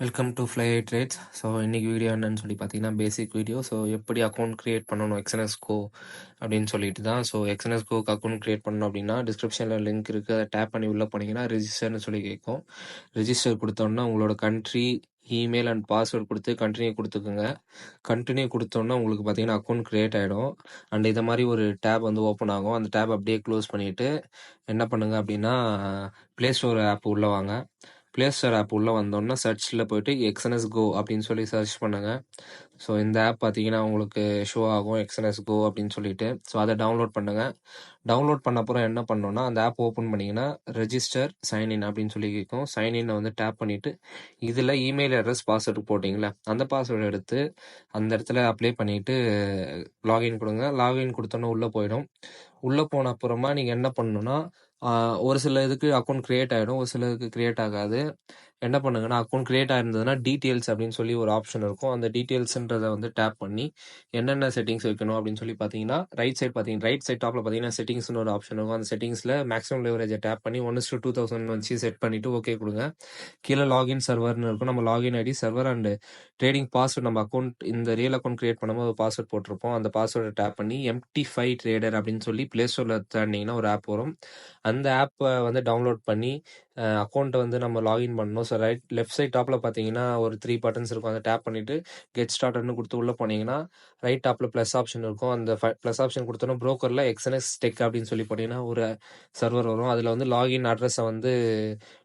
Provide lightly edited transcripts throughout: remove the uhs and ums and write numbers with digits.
Welcome to Fly Trades. So இன்னைக்கு video என்னன்னு சொல்லி பார்த்தீங்கன்னா பேசிக் வீடியோ. ஸோ எப்படி அக்கௌண்ட் கிரியேட் பண்ணணும் எக்ஸ்என்எஸ்கோ அப்படின்னு சொல்லிட்டு தான். ஸோ எக்ஸ்என்எஸ்கோக்கு அக்கௌண்ட் கிரியேட் பண்ணணும் அப்படின்னா டிஸ்கிரிப்ஷனில் லிங்க் இருக்குது, அதை டேப் பண்ணி உள்ளே போனீங்கன்னா ரெஜிஸ்டர்னு சொல்லி கேட்கும். ரெஜிஸ்டர் கொடுத்தோன்னா உங்களோட கண்ட்ரி, இமெயில் அண்ட் பாஸ்வேர்ட் கொடுத்து கண்டினியூ கொடுத்துக்குங்க. கண்டினியூ கொடுத்தோன்னா உங்களுக்கு பார்த்தீங்கன்னா அக்கௌண்ட் கிரியேட் ஆகிடும். அண்ட் இதை மாதிரி ஒரு டேப் வந்து ஓப்பன் ஆகும். அந்த டேப் அப்படியே க்ளோஸ் பண்ணிவிட்டு என்ன பண்ணுங்க அப்படின்னா ப்ளே ஸ்டோர் ஆப் உள்ளே வாங்க. ப்ளே ஸ்டோர் ஆப் உள்ளே வந்தோன்னா சர்ச்சில் போயிட்டு எக்ஸ்என்எஸ் கோ அப்படின்னு சொல்லி சர்ச் பண்ணுங்க. ஸோ இந்த ஆப் பார்த்தீங்கன்னா உங்களுக்கு ஷோ ஆகும் எக்ஸ்என்எஸ் கோ அப்படின்னு சொல்லிட்டு. ஸோ அதை டவுன்லோட் பண்ணுங்க. டவுன்லோட் பண்ண அப்புறம் என்ன பண்ணணும்னா அந்த ஆப் ஓப்பன் பண்ணிங்கன்னா ரெஜிஸ்டர் சைன்இன் அப்படின்னு சொல்லி கேட்கும். சைன்இன் வந்து டேப் பண்ணிவிட்டு இதில் இமெயில் அட்ரஸ் பாஸ்வேர்டு போட்டிங்களே அந்த பாஸ்வேர்டு எடுத்து அந்த இடத்துல அப்ளை பண்ணிவிட்டு லாகின் கொடுங்க. லாகின் கொடுத்தோன்னே உள்ளே போயிடும். உள்ளே போன அப்புறமா நீங்கள் என்ன பண்ணணும்னா ஒரு சில இதுக்கு அக்கௌண்ட் கிரியேட் ஆகிடும், ஒரு சில இதுக்கு கிரியேட் ஆகாது. என்ன பண்ணுங்கன்னா அக்கௌண்ட் கிரியேட் ஆயிருந்ததுன்னா டீட்டெயில்ஸ் அப்படின்னு சொல்லி ஒரு ஆப்ஷன் இருக்கும். அந்த டீட்டெயில்ஸ்ன்றதை வந்து டேப் பண்ணி என்னென்ன செட்டிங்ஸ் வைக்கணும் அப்படின்னு சொல்லி பார்த்தீங்கன்னா ரைட் சைட் டாப்பில் பார்த்தீங்கன்னா செட்டிங்ஸ்னு ஒரு ஆப்ஷன் இருக்கும். அந்த செட்டிங்ஸில் மேக்ஸிமம் லெவரேஜை டேப் பண்ணி 1:2000 வச்சு செட் பண்ணிவிட்டு ஓகே கொடுங்க. கீழே லாகின் சர்வர்னு இருக்கும். நம்ம login ID, server and trading password, நம்ம அக்கௌண்ட் இந்த ரியல் அக்கௌண்ட் கிரியேட் பண்ணும்போது ஒரு பாஸ்வேர்ட் போட்டிருப்போம். அந்த பாஸ்வேர்டை டேப் பண்ணி MT5 ட்ரேடர் அப்படின்னு சொல்லி ப்ளே ஸ்டோரில் தேடினீங்கன்னா ஒரு ஆப் வரும். அந்த ஆப்பை வந்து டவுன்லோட் பண்ணி அக்கௌண்ட்டை வந்து நம்ம லாகின் பண்ணணும். ஸோ லெஃப்ட் சைட் டாப்பில் பார்த்தீங்கன்னா ஒரு 3 பட்டன்ஸ் இருக்கும். அதை டேப் பண்ணிவிட்டு கெட் ஸ்டார்ட்னு கொடுத்து உள்ளே போனீங்கன்னா ரைட் டாப்பில் ப்ளஸ் ஆப்ஷன் இருக்கும். அந்த ப்ளஸ் ஆப்ஷன் கொடுத்தோன்னா ப்ரோக்கரில் எக்ஸ்என்எஸ் டெக் அப்படின்னு சொல்லி போனீங்கன்னா ஒரு சர்வர் வரும். அதில் வந்து லாகின் அட்ரஸை வந்து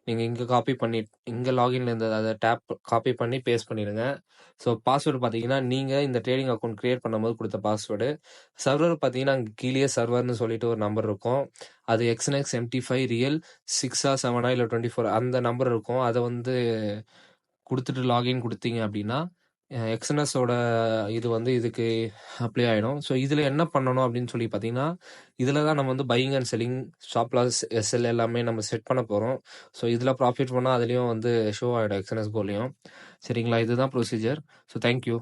நீங்கள் இங்கே காப்பி பண்ணி இங்கே லாகின்ல இருந்தது அதை டேப் காப்பி பண்ணி பேஸ்ட் பண்ணிடுங்க. ஸோ பாஸ்வேர்டு பார்த்தீங்கன்னா நீங்கள் இந்த ட்ரேடிங் அக்கௌண்ட் கிரியேட் பண்ணும்போது கொடுத்த பாஸ்வேர்டு. சர்வர் பார்த்தீங்கன்னா அங்கே கீழே சர்வர்னு சொல்லிட்டு ஒரு நம்பர் இருக்கும். அது எக்ஸ்என்எக்ஸ் MT5 ரியல் 6 7 இல்லை 24 அந்த நம்பர் இருக்கும். அதை வந்து கொடுத்துட்டு லாகின் கொடுத்தீங்க அப்படின்னா எக்ஸ்என்எஸோட இது வந்து இதுக்கு அப்ளை ஆகிடும். ஸோ இதில் என்ன பண்ணணும் அப்படின்னு சொல்லி பார்த்தீங்கன்னா இதில் தான் நம்ம வந்து buying and selling, stop loss, SL எல்லாமே நம்ம செட் பண்ண போகிறோம். ஸோ இதில் ப்ராஃபிட் பண்ணால் அதுலேயும் வந்து ஷோ ஆகிடும் எக்ஸ்என்எஸ் கோலையும். சரிங்களா, இதுதான் ப்ரொசீஜர். So thank you.